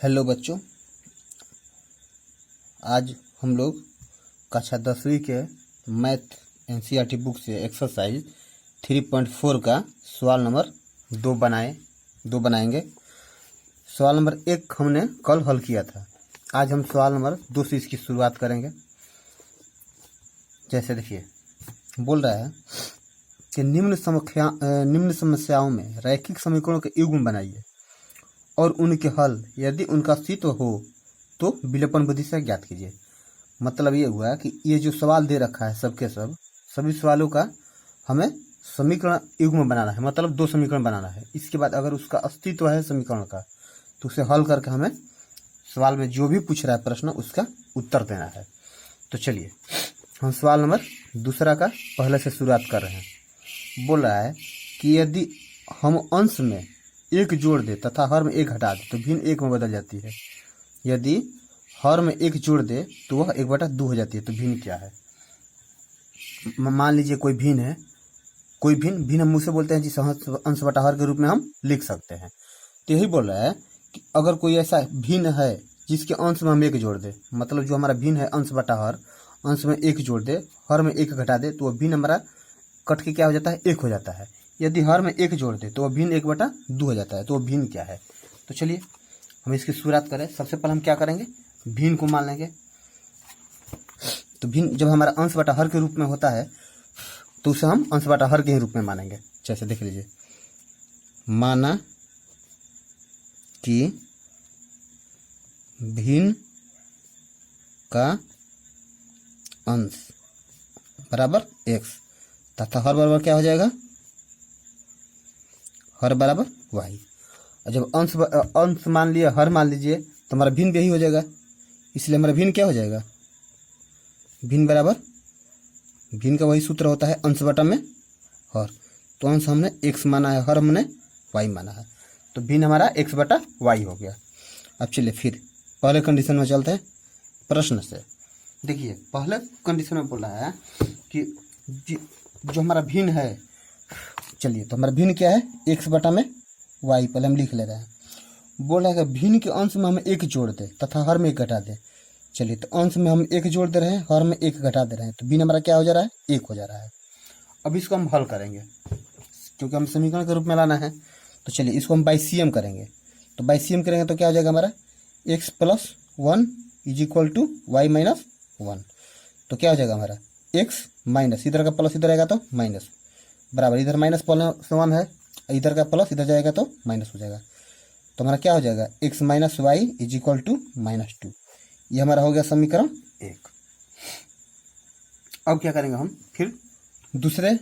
Hello बच्चों, आज हम लोग कक्षा 10वीं के मैथ एनसीईआरटी बुक से एक्सरसाइज 3.4 का सवाल नंबर 2 बनाएंगे। सवाल नंबर 1 हमने कल हल किया था। आज हम सवाल नंबर 2 से इसकी शुरुआत करेंगे। जैसे देखिए, बोल रहा है कि निम्न समस्याओं में रैखिक समीकरणों के युग्म बनाइए और उनके हल यदि उनका अस्तित्व हो तो विलोपन विधि से ज्ञात कीजिए। मतलब ये हुआ कि ये जो सवाल दे रखा है सभी सवालों का हमें समीकरण युग्म बनाना है, मतलब 2 समीकरण बनाना है। इसके बाद अगर उसका अस्तित्व है समीकरण का तो उसे हल करके हमें सवाल में जो भी पूछ रहा है प्रश्न उसका उत्तर देना है। तो चलिए हम सवाल नंबर 2 का पहले से शुरुआत कर रहे हैं। बोल रहा है कि यदि हम अंश में 1 जोड़ दे तथा हर में 1 घटा दे तो भिन्न 1 में बदल जाती है। यदि हर में 1 जोड़ दे तो वह 1/2 हो जाती है। तो भिन्न क्या है? मान लीजिए कोई भिन्न है, कोई भिन्न हम मुझसे बोलते हैं जिसे अंश बटा हर के रूप में हम लिख सकते हैं। तो यही बोल रहा है कि अगर कोई ऐसा भिन्न है जिसके अंश में हम 1 जोड़ दे, मतलब जो हमारा भिन्न है अंश बटा हर, अंश में 1 जोड़ दे, हर में 1 घटा दे, तो वह भिन्न हमारा कट के क्या हो जाता है? 1 हो जाता है। यदि हर में 1 जोड़ दे तो वह भिन्न 1/2 हो जाता है। तो वह भिन्न क्या है? तो चलिए हम इसकी शुरुआत करें। सबसे पहले हम क्या करेंगे? भिन्न को मान लेंगे। तो भिन्न जब हमारा अंश बटा हर के रूप में होता है तो उसे हम अंश बटा हर के ही रूप में मानेंगे। जैसे देख लीजिए, माना कि भिन्न का अंश बराबर x तथा हर बराबर क्या हो जाएगा? हर बराबर y। और जब अंश मान लिया, हर मान लीजिए, तो हमारा भिन्न भी यही हो जाएगा। इसलिए हमारा भिन्न क्या हो जाएगा? भिन्न बराबर, भिन्न का वही सूत्र होता है अंश बटा में हर। तो अंश हमने x माना है, हर हमने y माना है, तो भिन्न हमारा x बटा y हो गया। अब चलिए फिर पहले कंडीशन में चलते हैं प्रश्न से। देखिए पहले कंडीशन में बोला है कि जो हमारा भिन्न है, चलिए तो हमारा भिन्न क्या है? x बटा में y। पहले हम लिख ले रहे हैं। बोल रहा है कि भिन्न के अंश में हम 1 जोड़ दे तथा हर में 1 घटा दे। चलिए तो अंश में हम 1 जोड़ दे रहे हैं, हर में 1 घटा दे रहे हैं, तो भिन्न हमारा क्या हो जा रहा है? 1 हो जा रहा है। अब इसको हम हल करेंगे क्योंकि हम समीकरण के रूप में लाना है। तो चलिए इसको हम बाई सी एम करेंगे। तो बाई सी एम करेंगे तो क्या हो जाएगा हमारा? x + 1 = y - 1। तो क्या हो जाएगा हमारा? x माइनस, इधर का प्लस इधर आएगा तो माइनस, बराबर इधर -1 है, इधर का प्लस इधर जाएगा तो माइनस हो जाएगा। तो हमारा क्या हो जाएगा? x - y = -2। ये हमारा हो गया समीकरण 1। अब क्या करेंगे हम? फिर दूसरे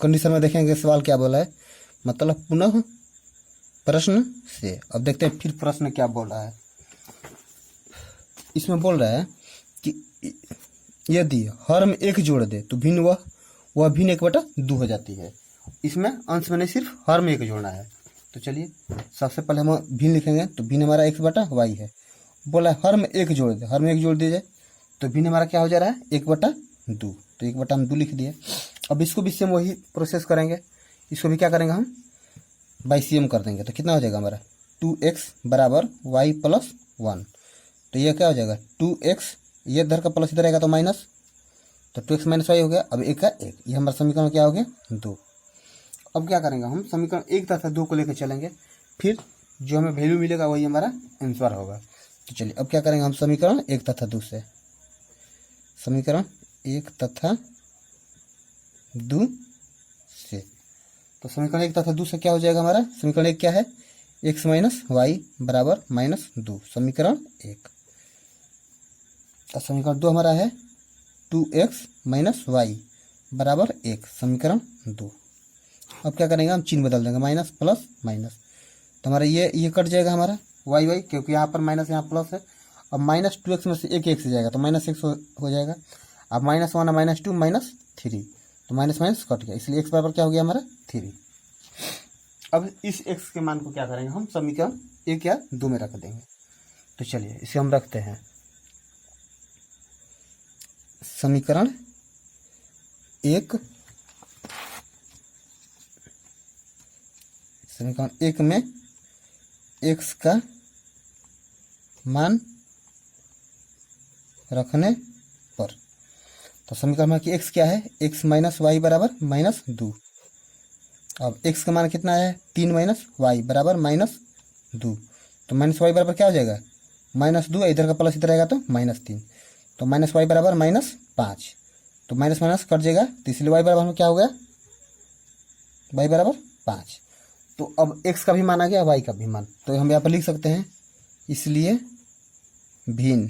कंडीशन में देखेंगे सवाल क्या बोला है, मतलब पुनः प्रश्न से। अब देखते हैं फिर प्रश्न क्या बोल रहा है। इसमें बोल रहा है कि यदि हर में 1 जोड़ दे तो भिन्न वह भिन्न 1/2 हो जाती है। इसमें अंश में नहीं, सिर्फ हर में 1 जोड़ना है। तो चलिए सबसे पहले हम भिन्न लिखेंगे। तो भिन्न हमारा x बटा y है। बोला है हर में 1 जोड़ दे, हर में 1 जोड़ दीजिए, तो भिन्न हमारा क्या हो जा रहा है? 1/2। तो 1/2 लिख दिए। अब इसको भी सेम वही प्रोसेस करेंगे। इसको भी क्या करेंगे हम? बाई सी एम कर देंगे। तो कितना हो जाएगा हमारा? 2x बराबर y + 1। तो ये क्या हो जाएगा? 2x, ये इधर का प्लस इधर आएगा तो माइनस, तो 2x - y हो गया। अब 1 का 1, ये हमारा समीकरण क्या हो गया? 2। अब क्या करेंगे हम? समीकरण 1 तथा 2 को लेकर चलेंगे, फिर जो हमें वैल्यू मिलेगा वही हमारा आंसर होगा। तो चलिए अब क्या करेंगे हम? समीकरण 1 तथा 2 से, समीकरण 1 तथा 2 से। तो समीकरण 1 तथा 2 से क्या हो जाएगा हमारा? समीकरण 1 क्या है? x - y बराबर -2, समीकरण 1। तो समीकरण 2 हमारा है 2x - y बराबर 1, समीकरण 2। अब क्या करेंगे हम? चिन्ह बदल देंगे, माइनस प्लस माइनस। तो हमारा ये कट जाएगा हमारा y, क्योंकि यहाँ पर माइनस यहाँ प्लस है। अब -2x में से एक से जाएगा तो -x हो जाएगा। अब -1 -2 -3, तो माइनस माइनस कट गया, इसलिए x बराबर क्या हो गया हमारा? 3। अब इस x के मान को क्या करेंगे हम? समीकरण 1 या 2 में रख देंगे। तो चलिए इसे हम रखते हैं समीकरण 1, समीकरण 1 में x का मान रखने पर। तो समीकरण में कि x क्या है, x माइनस वाई बराबर -2। अब x का मान कितना है, 3 माइनस वाई बराबर -2। तो माइनस वाई बराबर क्या हो जाएगा, -2, इधर का प्लस इधर आएगा तो -3। तो माइनस वाई बराबर -5। तो माइनस माइनस कट जाएगा, तो इसलिए वाई बराबर में क्या हो गया, वाई बराबर 5। तो अब x का भी मान आ गया, वाई का भी मान। तो हम यहाँ पर लिख सकते हैं इसलिए भिन्न।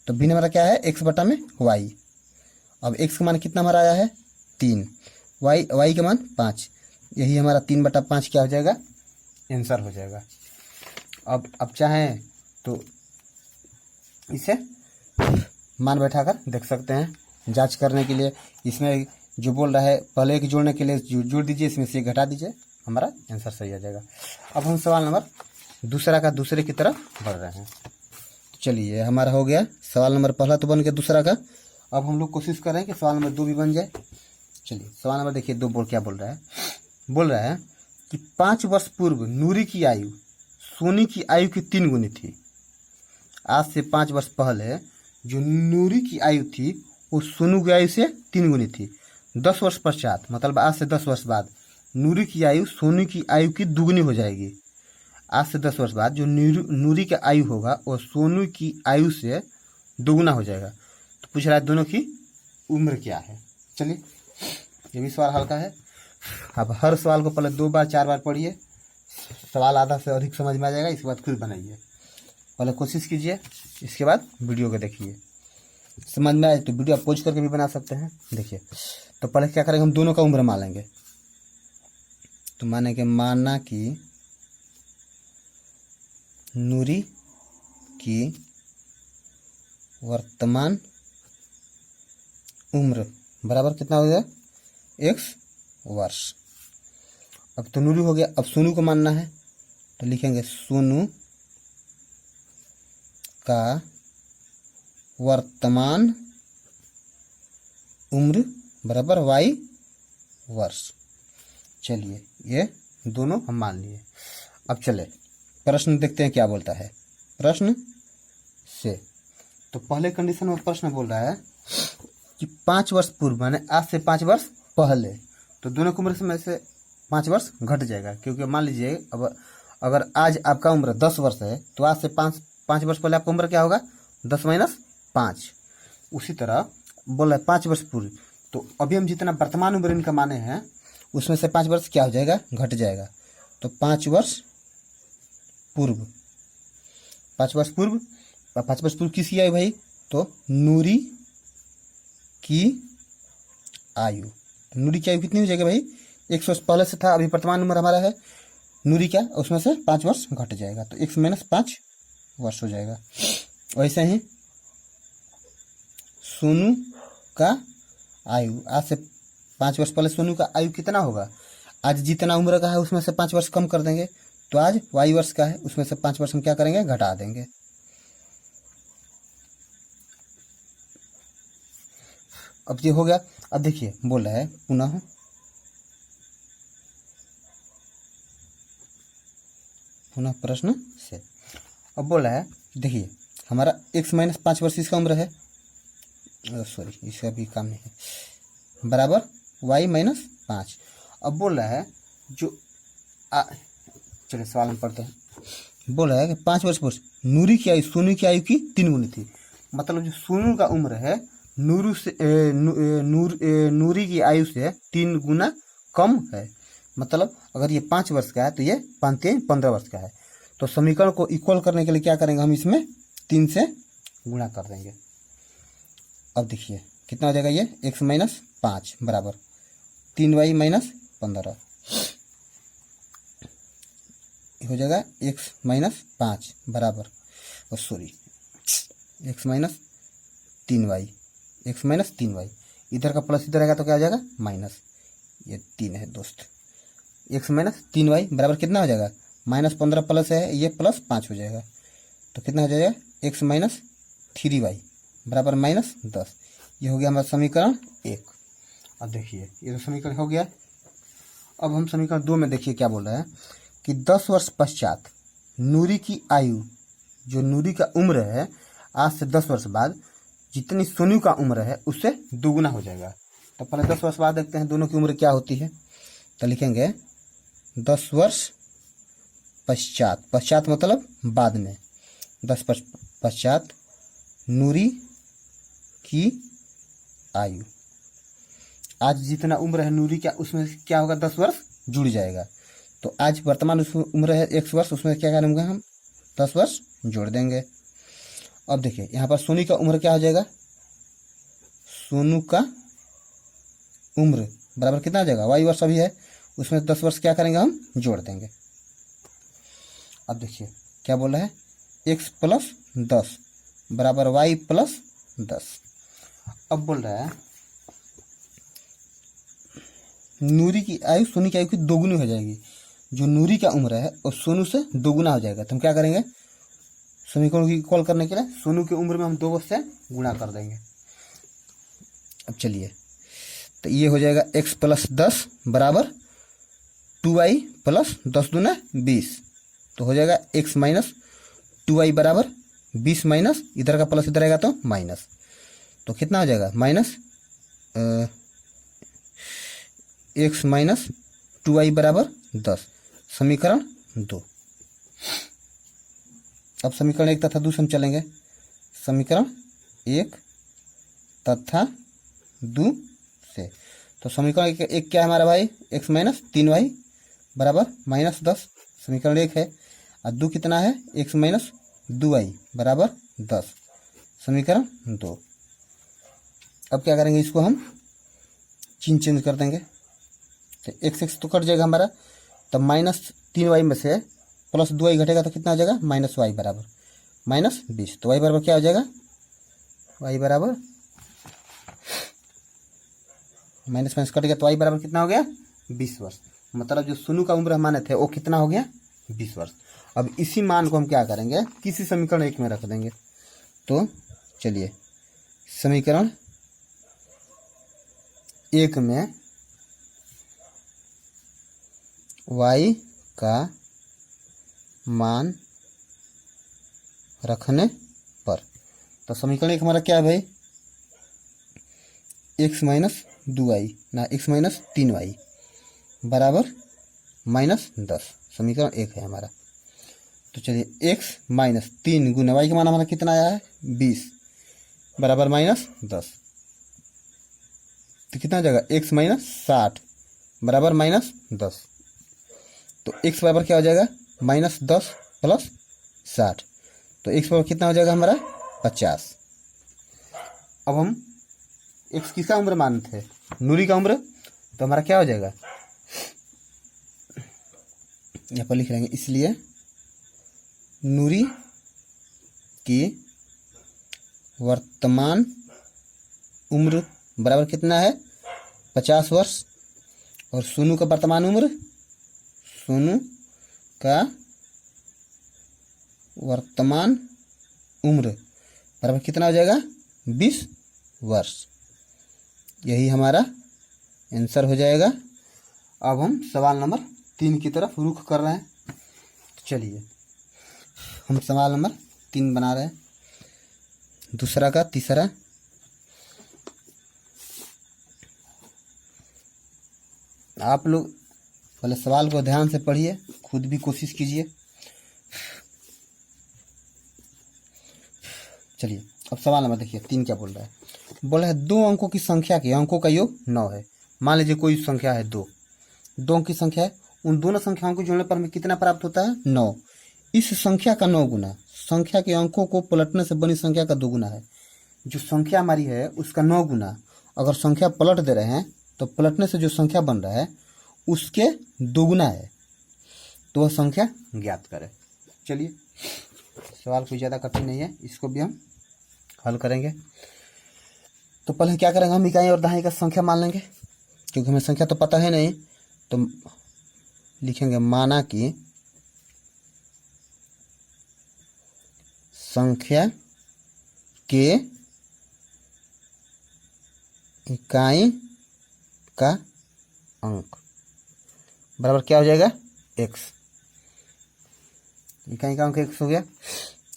तो भिन्न हमारा क्या है, x बटा में y। अब x का मान कितना हमारा आया है, 3, y का मान 5। यही हमारा 3/5 क्या हो जाएगा, आंसर हो जाएगा। अब चाहें तो इसे मान बैठाकर देख सकते हैं जांच करने के लिए। इसमें जो बोल रहा है पहले एक जोड़ने के लिए जोड़ दीजिए, इसमें से घटा दीजिए, हमारा आंसर सही आ जाएगा। अब हम सवाल नंबर दूसरे की तरफ बढ़ रहे हैं। चलिए हमारा हो गया सवाल नंबर पहला तो बन गया, दूसरा का अब हम लोग कोशिश कर रहे हैं कि सवाल नंबर 2 भी बन जाए। चलिए सवाल नंबर देखिए 2 क्या बोल रहा है कि 5 वर्ष पूर्व नूरी की आयु सोनी की आयु की 3 गुनी थी। आज से 5 वर्ष पहले जो नूरी की आयु थी वो सोनू की आयु से 3 गुनी थी। 10 वर्ष पश्चात, मतलब आज से 10 वर्ष बाद नूरी की आयु सोनू की आयु की दुगनी हो जाएगी। आज से 10 वर्ष बाद जो नूरी का आयु होगा वो सोनू की आयु से दोगुना हो जाएगा। तो पूछ रहा है दोनों की उम्र क्या है। चलिए ये भी सवाल हल्का है। अब हर सवाल को पहले 2 बार 4 बार पढ़िए, सवाल आधा से अधिक समझ में आ जाएगा। इसके बाद खुद बनाइए, पहले कोशिश कीजिए, इसके बाद वीडियो को देखिए। समझ में आए तो वीडियो आप पॉज करके भी बना सकते हैं। देखिए तो पहले क्या करेंगे, हम दोनों का उम्र मान लेंगे। तो मानेंगे माना कि नूरी की वर्तमान उम्र बराबर कितना हो गया, x वर्ष। अब तो नूरी हो गया, अब सोनू को मानना है तो लिखेंगे सोनू का वर्तमान उम्र बराबर y वर्ष। चलिए ये दोनों हम मान लिए। अब चले प्रश्न देखते हैं क्या बोलता है प्रश्न से। तो पहले कंडीशन में प्रश्न बोल रहा है कि 5 वर्ष पूर्व माने आज से 5 वर्ष पहले, तो दोनों की उम्र में से 5 वर्ष घट जाएगा। क्योंकि मान लीजिए अब अगर आज आपका उम्र 10 वर्ष है तो आज से 5 वर्ष पहले आपका उम्र क्या होगा, 10 माइनस 5। उसी तरह बोल रहा है 5 वर्ष पूर्व, तो अभी हम जितना वर्तमान उम्र इनका माने हैं उसमें से 5 वर्ष क्या हो जाएगा, घट जाएगा। तो 5 वर्ष पूर्व, 5 वर्ष पूर्व, 5 वर्ष पूर्व किसकी आयु भाई, तो नूरी की आयु। नूरी की आयु कितनी हो जाएगी भाई, 100 वर्ष पहले से था, अभी वर्तमान उम्र हमारा है नूरी क्या, उसमें से 5 वर्ष घट जाएगा तो 1 माइनस 5 वर्ष हो जाएगा। वैसे ही सोनू का आयु, आज से 5 वर्ष पहले सोनू का आयु कितना होगा, आज जितना उम्र का है उसमें से 5 वर्ष कम कर देंगे, तो आज y वर्ष का है उसमें से 5 वर्ष हम क्या करेंगे, घटा देंगे। अब ये हो गया। अब देखिए बोल रहा है पुनः प्रश्न से। अब बोल रहा है देखिए हमारा x माइनस 5 वर्ष इसका उम्र है, सॉरी इसका भी काम नहीं है, बराबर y माइनस 5। अब बोल रहा है जो चलिए सवाल में पढ़ते हैं। बोल रहा है कि 5 वर्ष पूर्व नूरी की आयु सोनू की आयु की 3 गुनी थी। मतलब जो सोनू का उम्र है नूरी की आयु से 3 गुना कम है। मतलब अगर ये 5 वर्ष का है तो ये 15 वर्ष का है। तो समीकरण को इक्वल करने के लिए क्या करेंगे, हम इसमें 3 से गुणा कर देंगे। अब देखिए कितना हो जाएगा, ये x माइनस 5 बराबर 3y माइनस 15 हो जाएगा x माइनस 5 बराबर sorry x minus 3y, x minus 3y, इधर का प्लस इधर आएगा तो क्या हो जाएगा माइनस, ये 3 है दोस्त। x माइनस 3y बराबर कितना हो जाएगा, -15 प्लस है ये प्लस 5 हो जाएगा, तो कितना हो जाएगा x माइनस 3y बराबर -10। ये हो गया हमारा समीकरण 1। अब देखिए ये तो समीकरण हो गया। अब हम समीकरण 2 में देखिए क्या बोल रहा है कि 10 वर्ष पश्चात नूरी की आयु जो नूरी का उम्र है आज से 10 वर्ष बाद जितनी सोनू का उम्र है उससे दोगुना हो जाएगा। तो पहले 10 वर्ष बाद देखते हैं दोनों की उम्र क्या होती है। तो लिखेंगे 10 वर्ष पश्चात, पश्चात मतलब बाद में, 10 वर्ष पश्चात नूरी की आयु। आज जितना उम्र है नूरी का उसमें क्या होगा 10 वर्ष जुड़ जाएगा। तो आज वर्तमान उसमें उम्र है 1 वर्ष, उसमें क्या करेंगे हम 10 वर्ष जोड़ देंगे। अब देखिए यहाँ पर सोनू का उम्र क्या हो जाएगा, सोनू का उम्र बराबर कितना आ जाएगा, वाई वर्ष अभी है, उसमें 10 वर्ष क्या करेंगे हम जोड़ देंगे। अब देखिए क्या बोल रहा है, x प्लस 10 बराबर y प्लस 10। अब बोल रहा है नूरी की आयु सोनू की आयु की दोगुनी हो जाएगी। जो नूरी का उम्र है और सोनू से दोगुना हो जाएगा। तो हम क्या करेंगे, समीकरण की कॉल करने के लिए सोनू की उम्र में हम 2 से गुणा कर देंगे। अब चलिए तो ये हो जाएगा x प्लस 10 बराबर 2y प्लस 10 दूना 20। तो हो जाएगा x माइनस 2y बराबर 20 माइनस इधर का प्लस इधर आएगा तो माइनस। तो कितना हो जाएगा माइनस x माइनस 2y बराबर 10, समीकरण 2। अब समीकरण 1 तथा 2 से हम चलेंगे। समीकरण 1 तथा 2 से तो समीकरण 1 क्या है हमारा भाई, x माइनस 3y बराबर माइनस 10, समीकरण 1 है। और 2 कितना है, x माइनस 2y बराबर 10, समीकरण 2। अब क्या करेंगे, इसको हम चिन्ह चेंज कर देंगे। तो x तो कट जाएगा हमारा, तब माइनस 3y में से प्लस 2y घटेगा तो कितना हो जाएगा माइनस y बराबर माइनस 20। तो y बराबर क्या हो जाएगा, y बराबर माइनस माइनस कट गया तो y बराबर कितना हो गया 20 वर्ष। मतलब जो सोनू का उम्र माने थे वो कितना हो गया 20 वर्ष। अब इसी मान को हम क्या करेंगे, किसी समीकरण 1 में रख देंगे। तो चलिए समीकरण 1 में y का मान रखने पर, तो समीकरण 1 हमारा क्या है भाई, x माइनस 2y ना x माइनस 3y बराबर माइनस 10, समीकरण 1 है हमारा। तो चलिए x माइनस 3 गुना y का मान हमारा कितना आया है 20 बराबर माइनस 10। तो कितना हो जाएगा x माइनस 60 बराबर माइनस 10। तो x बराबर क्या हो जाएगा माइनस 10 प्लस 60। तो x बराबर कितना हो जाएगा हमारा 50। अब हम x किसका उम्र मानते थे, नूरी का उम्र। तो हमारा क्या हो जाएगा, यहाँ पर लिख लेंगे, इसलिए नूरी की वर्तमान उम्र बराबर कितना है 50 वर्ष, और सोनू का वर्तमान उम्र, सोनू का वर्तमान उम्र बराबर कितना हो जाएगा 20 वर्ष। यही हमारा आंसर हो जाएगा। अब हम सवाल नंबर 3 की तरफ रुख कर रहे हैं। तो चलिए हम सवाल नंबर 3 बना रहे हैं, दूसरा का तीसरा। आप लोग पहले सवाल को ध्यान से पढ़िए, खुद भी कोशिश कीजिए। चलिए अब सवाल नंबर देखिए 3 क्या बोल रहा है। बोल रहा है 2 अंकों की संख्या के अंकों का योग 9 है। मान लीजिए कोई संख्या है 2 अंक की संख्या है, उन दोनों संख्याओं को जोड़ने पर हमें कितना प्राप्त होता है 9। इस संख्या का 9 गुना संख्या के अंकों को पलटने से बनी संख्या का 2 गुना है। जो संख्या हमारी है उसका 9 गुना अगर संख्या पलट दे रहे हैं तो पलटने से जो संख्या बन रहा है उसके 2 गुना है, तो वह संख्या ज्ञात करें। चलिए सवाल कोई ज़्यादा कठिन नहीं है, इसको भी हम हल करेंगे। तो पहले क्या करेंगे, हम इकाई और दहाई का संख्या मान लेंगे, क्योंकि हमें संख्या तो पता है नहीं। तो लिखेंगे माना कि संख्या के इकाई का अंक बराबर क्या हो जाएगा x। इकाई का अंक x हो गया।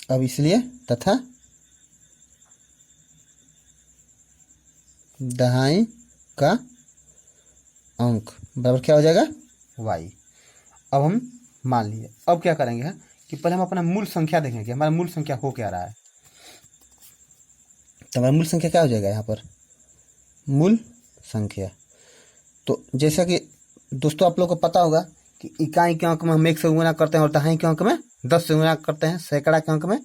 अब इसलिए तथा दहाई का अंक बराबर क्या हो जाएगा y। अब हम मान लिए, अब क्या करेंगे कि पहले हम अपना मूल संख्या देखेंगे कि हमारा मूल संख्या हो क्या रहा है। तो हमारा मूल संख्या क्या हो जाएगा यहाँ पर, मूल संख्या। तो जैसा कि दोस्तों आप लोगों को पता होगा कि इकाई के अंक में हम 1 से गुणा करते हैं और दहाई के अंक में 10 से गुणा करते हैं, सैकड़ा के अंक में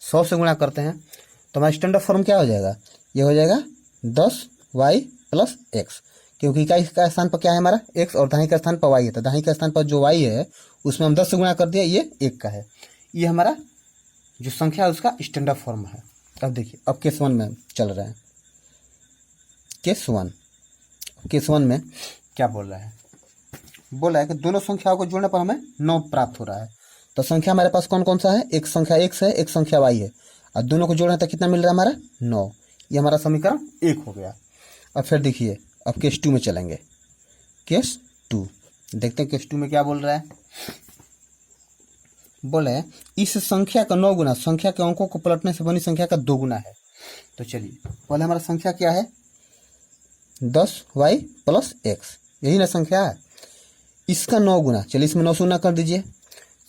100 से गुणा करते हैं। तो हमारा स्टैंडर्ड फॉर्म क्या हो जाएगा, ये हो जाएगा 10y + x, क्योंकि इकाई का स्थान पर क्या है हमारा x और दहाई का स्थान पर y है। तो दहाई का स्थान पर जो y है उसमें हम 10 से गुणा कर दिया, ये 1 का है। ये हमारा जो संख्या है उसका स्टैंडर्ड फॉर्म है। अब देखिए, अब केस 1 में चल रहा है। केस वन में क्या बोल रहा है, बोला है कि दोनों संख्याओं को जोड़ने पर हमें 9 प्राप्त हो रहा है। तो संख्या हमारे पास कौन कौन सा है, एक संख्या x है, एक संख्या y है, और दोनों को जोड़ने तक कितना मिल रहा है हमारा 9। ये हमारा समीकरण 1 हो गया। अब फिर देखिए, अब केस 2 में चलेंगे। केस 2 देखते हैं, केस 2 में क्या बोल रहा है। बोले इस संख्या का 9 गुना संख्या के अंकों को पलटने से बनी संख्या का 2 गुना है। तो चलिए, पहले हमारा संख्या क्या है 10y + x, यही ना संख्या है। इसका 9 गुना, चलिए इसमें 9 से गुना कर दीजिए।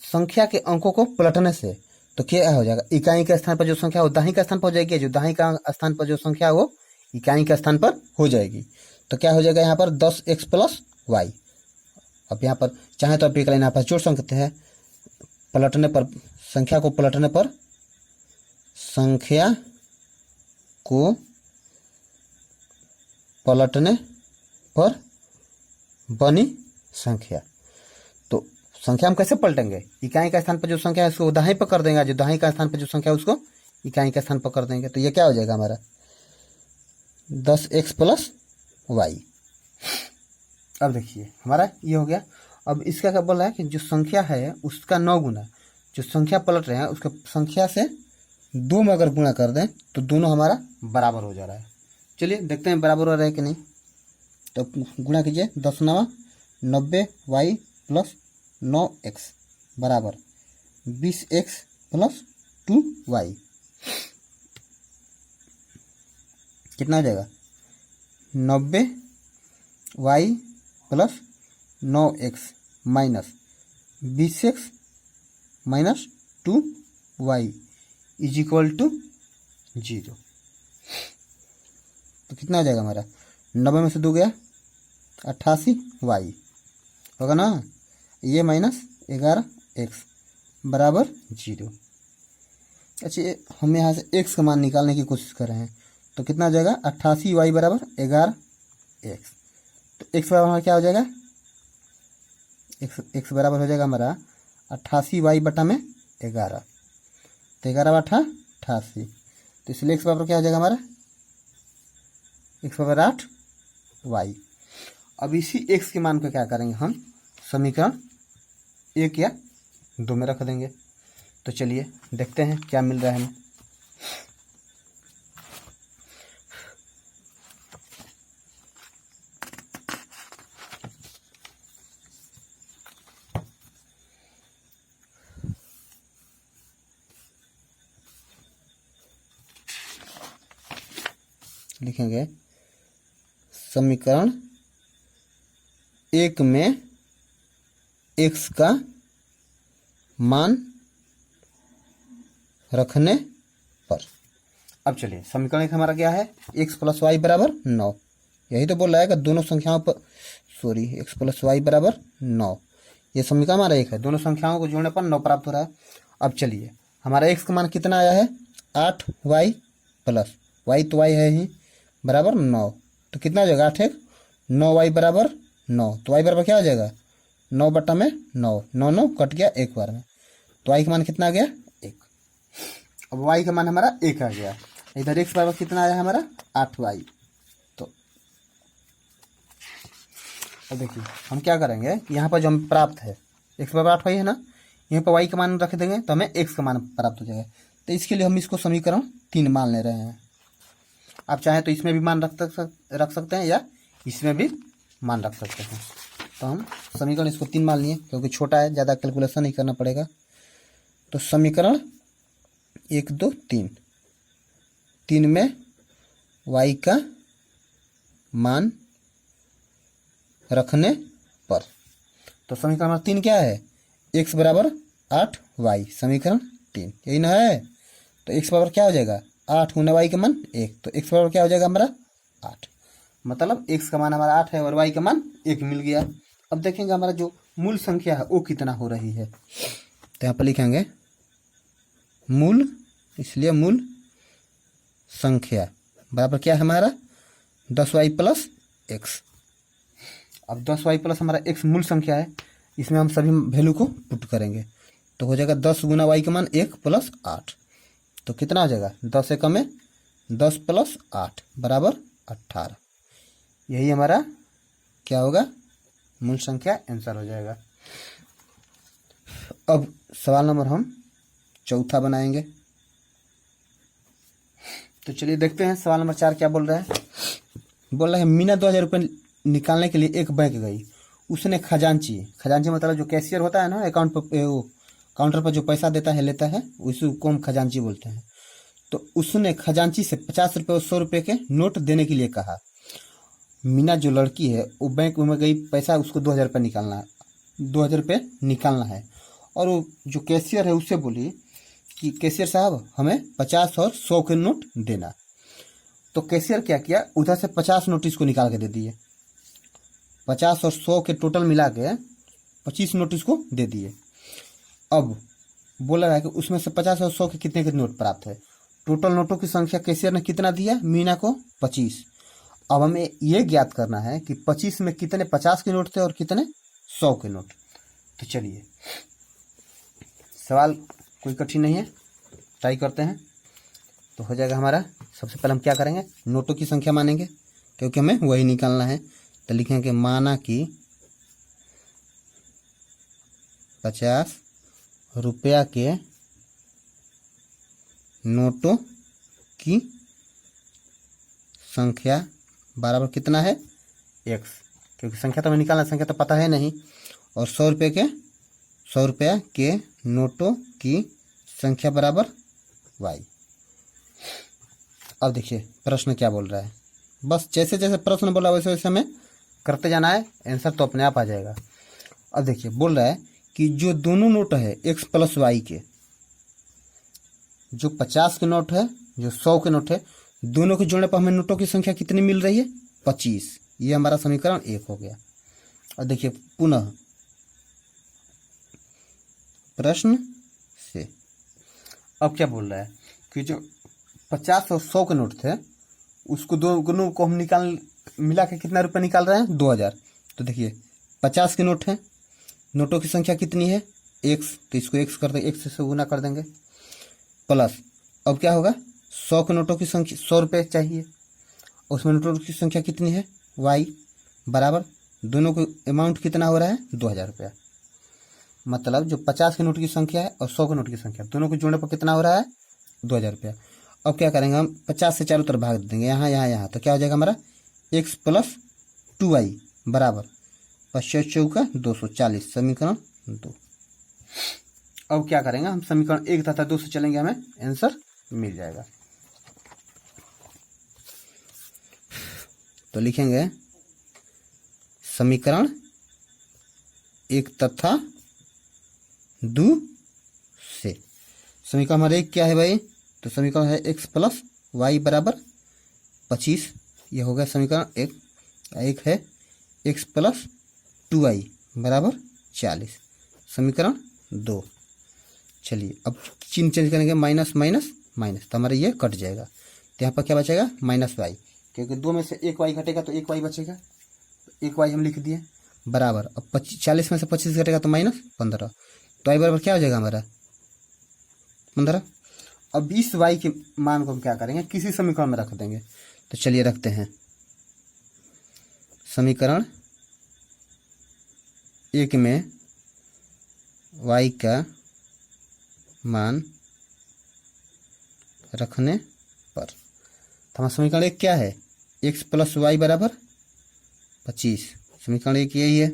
संख्या के अंकों को पलटने से तो क्या हो जाएगा, इकाई के स्थान पर जो संख्या हो दहाई का स्थान पर हो जाएगी, जो दहाई का स्थान पर जो संख्या हो इकाई के स्थान पर हो जाएगी। तो क्या हो जाएगा यहाँ पर 10x + y। अब यहाँ पर चाहे तो आप एक लाइन यहाँ पर जोड़ सकते हैं, पलटने पर संख्या को पलटने पर संख्या को पलटने पर बनी संख्या। तो संख्या हम कैसे पलटेंगे, इकाई का स्थान पर जो संख्या है उसको दहाई पर कर देंगे, जो दहाई का स्थान पर जो संख्या है उसको इकाई का स्थान पर कर देंगे। तो ये क्या हो जाएगा हमारा 10x + y। अब देखिए हमारा ये हो गया। अब इसका क्या बोला है कि जो संख्या है उसका 9 गुना, जो संख्या पलट रहे हैं उसका संख्या से 2 में अगर गुणा कर दें तो दोनों हमारा बराबर हो जा रहा है। चलिए देखते हैं बराबर हो रहा है कि नहीं। तो गुणा कीजिए, 10 9 90y + 9x बराबर 20x + 2y। कितना हो जाएगा 90y + 9x minus 20x minus 2y = 0। तो कितना हो जाएगा हमारा 90 में से 2 गया 88y होगा ना, ये माइनस 11x बराबर 0। अच्छा, हम यहाँ से x का मान निकालने की कोशिश कर रहे हैं। तो कितना हो जाएगा 88y बराबर 11x। तो x बराबर हमारा क्या हो जाएगा, x बराबर हो जाएगा हमारा 88y बटा में 11। तो 11 बटा 88, तो इसलिए x बराबर क्या हो जाएगा हमारा x बराबर 8y। अब इसी x के मान को क्या करेंगे हम समीकरण 1 या 2 में रख देंगे। तो चलिए देखते हैं क्या मिल रहा है हमें। लिखेंगे समीकरण 1 में x का मान रखने पर। अब चलिए समीकरण 1 हमारा क्या है x + y बराबर 9। यही तो बोल रहा है कि दोनों संख्याओं पर x + y बराबर 9। ये समीकरण हमारा 1 है, दोनों संख्याओं को जोड़ने पर 9 प्राप्त हो रहा है। अब चलिए हमारा x का मान कितना आया है 8y + y तो y है ही बराबर 9। तो कितना हो जाएगा 8 1 9y बराबर 9। तो y बराबर क्या हो जाएगा 9 बटा में 9, 9 9 कट गया एक बार में। तो y का मान कितना आ गया 1। अब y का मान हमारा 1 आ गया। इधर x बराबर कितना आया हमारा 8y। तो अब देखिए हम क्या करेंगे, यहाँ पर जो हम प्राप्त है x बराबर 8y है ना, यहाँ पर y का मान रख देंगे तो हमें x का मान प्राप्त हो जाएगा। तो इसके लिए हम इसको समीकरण 3 मान ले रहे हैं। आप चाहें तो इसमें भी मान रख सकते हैं या इसमें भी मान रख सकते हैं। तो हम समीकरण इसको 3 मान लिए क्योंकि छोटा है, ज़्यादा कैलकुलेशन नहीं करना पड़ेगा। तो समीकरण 1 2 3, 3 में y का मान रखने पर। तो समीकरण नंबर 3 क्या है? x बराबर 8y, समीकरण 3 यही ना है। तो x बराबर क्या हो जाएगा? 8 गुना y का मान 1, तो x बराबर क्या हो जाएगा हमारा? 8। मतलब x का मान हमारा 8 है और y का मान 1 मिल गया। अब देखेंगे हमारा जो मूल संख्या है वो कितना हो रही है। तो यहाँ पर लिखेंगे मूल, इसलिए मूल संख्या बराबर क्या है हमारा? 10y plus x। अब 10y प्लस हमारा x मूल संख्या है, इसमें हम सभी वैल्यू को पुट करेंगे तो हो जाएगा 10 गुना y का मान 1 प्लस 8। तो कितना हो जाएगा? 10 एकम में 10 प्लस 8 बराबर 18। यही हमारा क्या होगा? मूल संख्या आंसर हो जाएगा। अब सवाल नंबर हम चौथा बनाएंगे। तो चलिए देखते हैं सवाल नंबर 4 क्या बोल रहा है। बोल रहा है मीना 2000 रुपये निकालने के लिए एक बैंक गई। उसने खजांची मतलब जो कैशियर होता है ना अकाउंट पर, वो काउंटर पर जो पैसा देता है लेता है, उसको हम खजांची बोलते हैं। तो उसने खजांची से 50 रुपये और 100 रुपये के नोट देने के लिए कहा। मीना जो लड़की है वो बैंक में गई, पैसा उसको 2000 रुपये निकालना है, 2000 रुपये निकालना है। और वो जो कैशियर है उससे बोली कि कैशियर साहब हमें 50 और 100 के नोट देना। तो कैशियर क्या किया, उधर से 50 नोट इसको निकाल के दे दिए। 50 और 100 के टोटल मिला के 25 नोट इसको दे दिए। अब बोला रहा है कि उसमें से 50 और 100 के कितने के नोट प्राप्त है। टोटल नोटों की संख्या कैशियर ने कितना दिया? मीना को 25। अब हमें ये ज्ञात करना है कि 25 में कितने 50 के नोट थे और कितने 100 के नोट। तो चलिए सवाल कोई कठिन नहीं है, ट्राई करते हैं। तो हो जाएगा हमारा, सबसे पहले हम क्या करेंगे? नोटों की संख्या मानेंगे क्योंकि हमें वही निकालना है। तो लिखेंगे माना कि 50 रुपया के नोटों की संख्या बराबर कितना है? x, क्योंकि संख्या तो हमें निकालना, संख्या तो पता है नहीं। और 100 रुपया के नोटों की संख्या बराबर y। अब देखिए प्रश्न क्या बोल रहा है, बस जैसे जैसे प्रश्न बोला वैसे वैसे हमें करते जाना है, आंसर तो अपने आप आ जाएगा। अब देखिए बोल रहा है कि जो दोनों नोट है x प्लस y के, जो 50 के नोट है जो 100 के नोट है, दोनों के जोड़ने पर हमें नोटों की संख्या कितनी मिल रही है? 25। ये हमारा समीकरण 1 हो गया। और देखिए पुनः प्रश्न से अब क्या बोल रहा है कि जो 50 और 100 के नोट थे उसको दोनों को हम मिला के कितना रुपये निकाल रहे हैं? 2000। तो देखिए 50 के नोट हैं, नोटों की संख्या कितनी है? x, तो इसको x कर देंगे, x से गुना कर देंगे। प्लस अब क्या होगा? 100 के नोटों की संख्या 100 रुपये चाहिए, उसमें नोटों की संख्या कितनी है? y बराबर दोनों को अमाउंट कितना हो रहा है? 2000 रुपया। मतलब जो 50 के नोट की संख्या है और 100 के नोट की संख्या दोनों को जोड़ने पर कितना हो रहा है? 2000 रुपया। अब क्या करेंगे हम? 50 से चारों तरफ भाग देंगे, यहाँ यहाँ यहाँ। तो क्या हो जाएगा हमारा? x प्लस 2y बराबर 50 चौका 240, समीकरण 2। अब क्या करेंगे हम? समीकरण 1 तथा 2 से चलेंगे, हमें आंसर मिल जाएगा। तो लिखेंगे समीकरण 1 तथा 2 से। समीकरण हमारे 1 क्या है भाई? तो समीकरण है x प्लस y बराबर 25। यह हो गया समीकरण 1। एक है x प्लस 2y बराबर 40, समीकरण 2। चलिए अब चिन्ह चेंज करेंगे, माइनस माइनस माइनस, तो हमारा ये कट जाएगा। तो यहाँ पर क्या बचेगा? माइनस y, क्योंकि 2 में से 1y घटेगा तो 1y बचेगा। तो 1y हम लिख दिए बराबर, अब 40 में से 25 घटेगा तो माइनस 15। तो y बराबर क्या हो जाएगा हमारा? 15। अब इस y के मान को हम क्या करेंगे? किसी समीकरण में रख देंगे। तो चलिए रखते हैं। समीकरण 1 में y का मान रखने पर, तो हमारा समीकरण 1 क्या है? x प्लस y बराबर 25, समीकरण 1 यही है।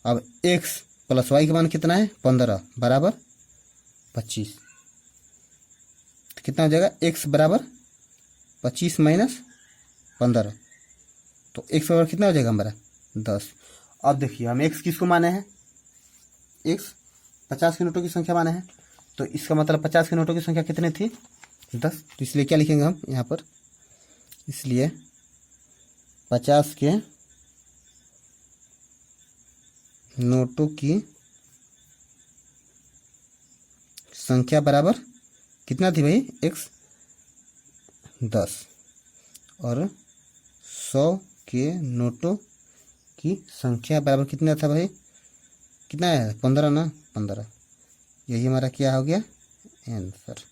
अब x प्लस y का मान कितना है? 15 बराबर 25। कितना हो जाएगा, x बराबर 25 माइनस 15, तो x बराबर कितना हो जाएगा हमारा 10। अब देखिए हम x किसको माने हैं, x 50 के नोटों की संख्या माने हैं, तो इसका मतलब 50 के नोटों की संख्या कितनी थी, 10। तो इसलिए क्या लिखेंगे हम यहाँ पर, इसलिए 50 के नोटों की संख्या बराबर कितना थी भाई, x 10, और 100 के नोटों की संख्या बराबर कितना था भाई, कितना है 15 ना, 15। यही हमारा क्या हो गया आंसर।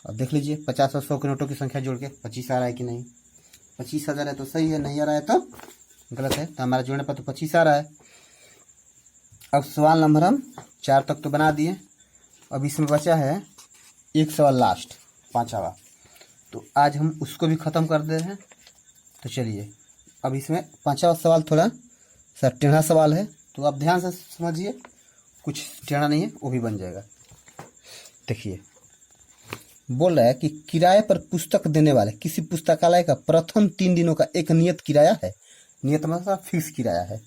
अब देख लीजिए 50 और 100 के नोटों की संख्या जोड़ के 25 आ रहा है कि नहीं, 25 आ रहा है तो सही है, नहीं आ रहा है तो गलत है। तो हमारा जोड़ने पर तो 25 आ रहा है। अब सवाल नंबर हम 4 तक तो बना दिए, अब इसमें बचा है एक सवाल लास्ट, 5वां, तो आज हम उसको भी ख़त्म कर दे रहे हैं। तो चलिए अब इसमें 5वां सवाल थोड़ा सा टेढ़ा सवाल है, तो आप ध्यान से समझिए, कुछ टेढ़ा नहीं है वो भी बन जाएगा। देखिए बोल रहा है कि किराए पर पुस्तक देने वाले किसी पुस्तकालय का प्रथम 3 दिनों का एक नियत किराया है, नियत मतलब फिक्स किराया है,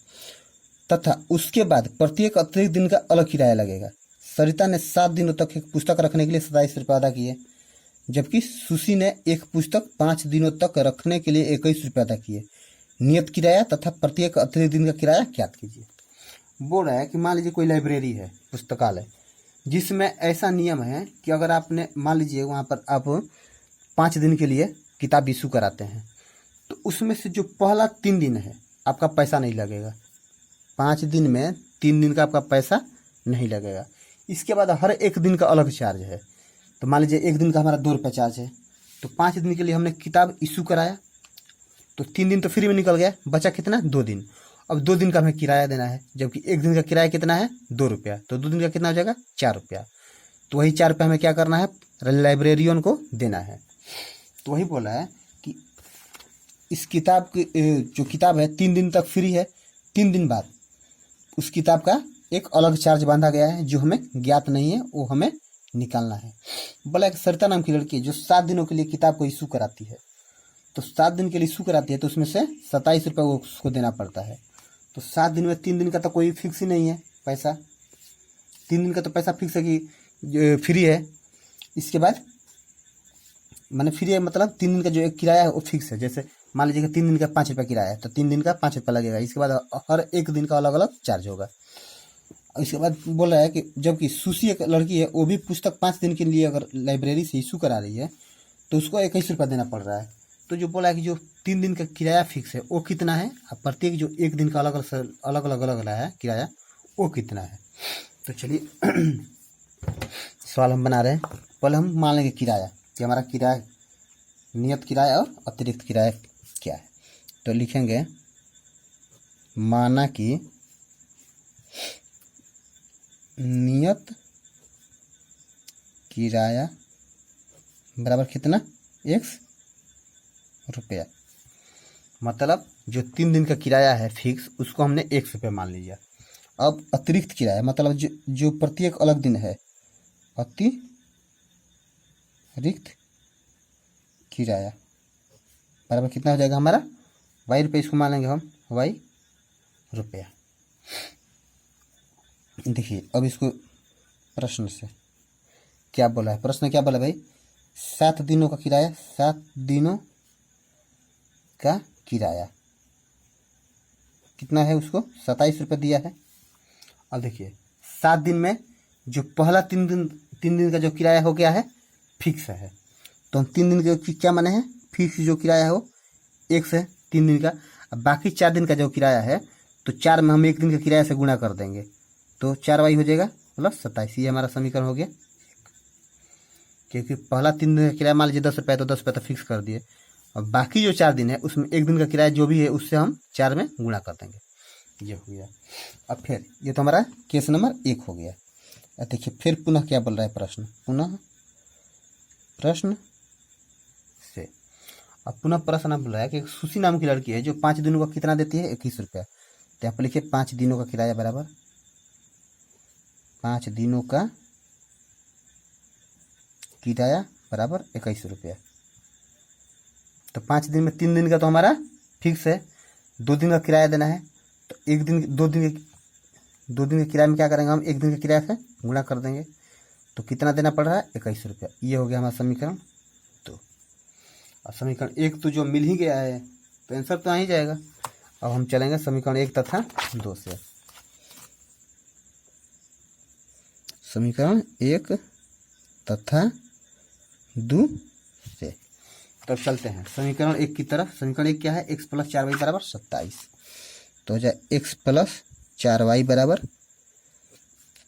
तथा उसके बाद प्रत्येक अतिरिक्त दिन का अलग किराया लगेगा। सरिता ने 7 दिनों तक एक पुस्तक रखने के लिए 27 रुपये अदा किए, जबकि सुशी ने एक पुस्तक 5 दिनों तक रखने के लिए 21 रुपये अदा किए। नियत किराया तथा प्रत्येक अतिरिक्त दिन का किराया ज्ञात कीजिए। बोल रहा है कि मान लीजिए कोई लाइब्रेरी है, पुस्तकालय, जिसमें ऐसा नियम है कि अगर आपने मान लीजिए वहाँ पर आप 5 दिन के लिए किताब इशू कराते हैं, तो उसमें से जो पहला 3 दिन है आपका पैसा नहीं लगेगा, 5 दिन में 3 दिन का आपका पैसा नहीं लगेगा। इसके बाद हर एक दिन का अलग चार्ज है। तो मान लीजिए एक दिन का हमारा 2 रुपये चार्ज है, तो 5 दिन के लिए हमने किताब इशू कराया, तो 3 दिन तो फ्री में निकल गया, बचा कितना 2 दिन। अब 2 दिन का हमें किराया देना है, जबकि एक दिन का किराया कितना है 2 रुपया, तो 2 दिन का कितना हो जाएगा 4 रुपया। तो वही 4 रुपया हमें क्या करना है, लाइब्रेरियन को देना है। तो वही बोला है कि इस किताब की जो किताब है 3 दिन तक फ्री है, 3 दिन बाद उस किताब का एक अलग चार्ज बांधा गया है जो हमें ज्ञात नहीं है, वो हमें निकालना है। बोला एक सरिता नाम की लड़की जो 7 दिनों के लिए किताब को इशू कराती है, तो 7 दिन के लिए इशू कराती है, तो उसमें से 27 रुपये उसको देना पड़ता है। तो 7 दिन में 3 दिन का तो कोई फिक्स ही नहीं है पैसा, 3 दिन का तो पैसा फिक्स है कि फ्री है। इसके बाद मैंने फ्री है मतलब 3 दिन का जो एक किराया है वो फिक्स है। जैसे मान लीजिए कि 3 दिन का 5 रुपये किराया है, तो 3 दिन का 5 रुपये लगेगा। इसके बाद हर एक दिन का अलग अलग चार्ज होगा। इसके बाद बोल रहा है कि जबकि सुशी एक लड़की है, वो भी पुस्तक 5 दिन के लिए अगर लाइब्रेरी से इशू करा रही है, तो उसको 21 रुपये देना पड़ रहा है। तो जो बोला है कि जो 3 दिन का किराया फिक्स है वो कितना है, और प्रत्येक जो एक दिन का अलग अलग है किराया वो कितना है। तो चलिए सवाल हम बना रहे हैं। पहले हम मान लेंगे किराया कि हमारा किराया नियत किराया और अतिरिक्त किराया क्या है। तो लिखेंगे माना कि नियत किराया बराबर कितना, 1 रुपया। मतलब जो 3 दिन का किराया है फिक्स, उसको हमने 1 रुपये मान लिया। अब अतिरिक्त किराया मतलब जो प्रत्येक अलग दिन है, अतिरिक्त किराया बराबर कितना हो जाएगा हमारा, y रुपये। इसको मान लेंगे हम y रुपया। देखिए अब इसको प्रश्न से क्या बोला है, प्रश्न क्या बोला भाई, 7 दिनों का किराया, 7 दिनों का किराया कितना है, उसको 27 रुपये दिया है। अब देखिए 7 दिन में जो पहला 3 दिन का जो किराया हो गया है फिक्स है, तो हम 3 दिन के क्या माने हैं, फिक्स जो किराया है वो 1 से 3 दिन का। अब बाकी 4 दिन का जो किराया है, तो 4 में हम 1 दिन के किराया से गुणा कर देंगे, तो 4y हो जाएगा मतलब 27। ये हमारा समीकरण हो गया, क्योंकि पहला 3 दिन का किराया मान लीजिए 10 रुपये, तो 10 रुपये तो फिक्स कर दिए। और बाकी जो 4 दिन है उसमें 1 दिन का किराया जो भी है उससे हम 4 में गुणा कर देंगे, ये हो गया। अब फिर ये तो हमारा केस नंबर 1 हो गया। अब देखिए फिर पुनः क्या बोल रहा है प्रश्न, पुनः प्रश्न से। अब पुनः प्रश्न बोल रहा है कि सुशी नाम की लड़की है जो 5 दिनों का कितना देती है, 21 रुपया। तो यहाँ पर लिखिए 5 दिनों का किराया बराबर 5 दिनों का किराया बराबर 21 रुपया। तो 5 दिन में 3 दिन का तो हमारा फिक्स है, 2 दिन का किराया देना है। तो 2 दिन के किराए में क्या करेंगे हम, 1 दिन के किराए से गुणा कर देंगे। तो कितना देना पड़ रहा है, 21 रुपया। ये हो गया हमारा समीकरण 2। और समीकरण 1 तो जो मिल ही गया है तो आंसर तो आ ही जाएगा। अब हम चलेंगे समीकरण 1 तथा 2 से। समीकरण 1 तथा 2 से तब चलते हैं समीकरण 1 की तरफ। समीकरण 1 क्या है, x + 4y बराबर 27। तो हो जाए x + 4y बराबर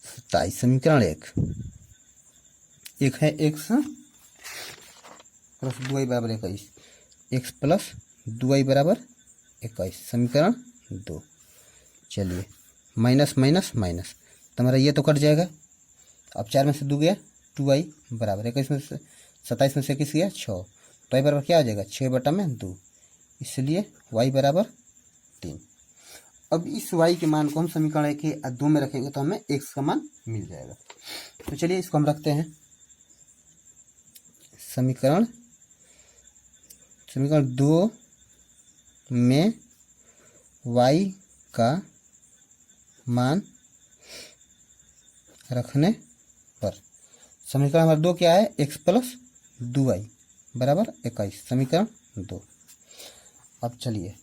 27। समीकरण 1 है x + 2y बराबर 21, x + 2y बराबर 21। समीकरण 2। चलिए माइनस माइनस माइनस, तो हमारा ये तो कट जाएगा। अब 4 में से 2 गया, 2y बराबर 21 में से 27 में से 21 गया 6, तो y बराबर क्या हो जाएगा, 6/2। इसलिए y बराबर 3। अब इस y के मान को हम समीकरण 1 के 2 में रखेंगे तो हमें x का मान मिल जाएगा। तो चलिए इसको हम रखते हैं। समीकरण 2 में y का मान रखने पर समीकरण नंबर 2 क्या है, x + 2y बराबर 21। समीकरण 2। अब चलिए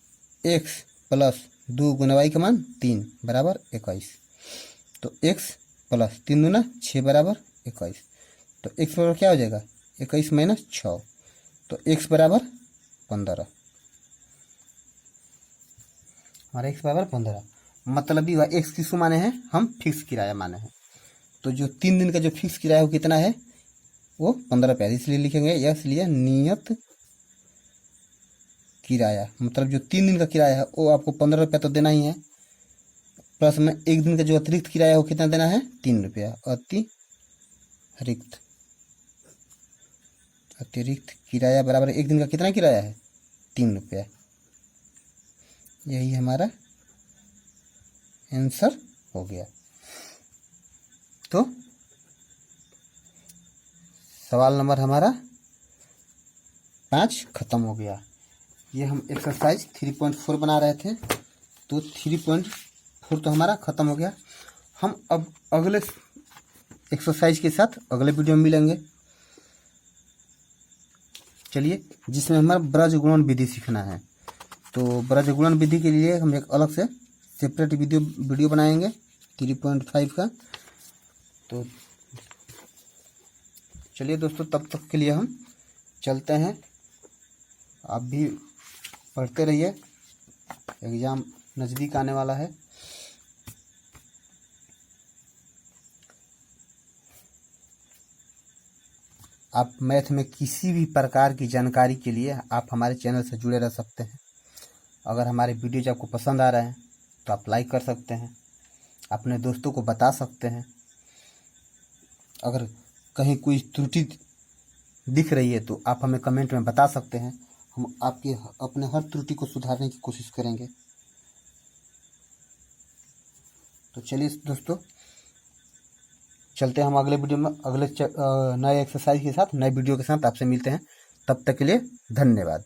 x + 2 गुना y का मान 3 बराबर 21। तो x + 3 दूना 6 बराबर 21। तो x बराबर क्या हो जाएगा, 21 - 6, तो x बराबर 15। हमारा x बराबर 15। मतलब ये x किस माने हैं, हम फिक्स किराया माने हैं। तो जो 3 दिन का जो फिक्स किराया वो कितना है, वो 15 रुपया। इसलिए लिखेंगे इसलिए नियत किराया, मतलब जो 3 दिन का किराया है वो आपको 15 रुपया तो देना ही है, प्लस में 1 दिन का जो अतिरिक्त किराया है वो कितना देना है, 3 रुपया। अतिरिक्त किराया बराबर 1 दिन का कितना किराया है, 3 रुपया। यही हमारा आंसर हो गया। तो सवाल नंबर हमारा 5 खत्म हो गया। ये हम एक्सरसाइज 3.4 बना रहे थे, तो 3.4 तो हमारा खत्म हो गया। हम अब अगले एक्सरसाइज के साथ अगले वीडियो में मिलेंगे। चलिए, जिसमें हमारा ब्रज गुणन विधि सीखना है। तो ब्रज गुणन विधि के लिए हम एक अलग से सेपरेट वीडियो बनाएंगे 3.5 का। तो चलिए दोस्तों, तब तक के लिए हम चलते हैं। आप भी पढ़ते रहिए, एग्ज़ाम नज़दीक आने वाला है। आप मैथ में किसी भी प्रकार की जानकारी के लिए आप हमारे चैनल से जुड़े रह सकते हैं। अगर हमारे वीडियोज आपको पसंद आ रहे हैं तो आप लाइक कर सकते हैं, अपने दोस्तों को बता सकते हैं। अगर कहीं कोई त्रुटि दिख रही है तो आप हमें कमेंट में बता सकते हैं। हम आपकी अपने हर त्रुटि को सुधारने की कोशिश करेंगे। तो चलिए दोस्तों, चलते हैं हम अगले वीडियो में, अगले नए एक्सरसाइज के साथ, नए वीडियो के साथ आपसे मिलते हैं। तब तक के लिए धन्यवाद।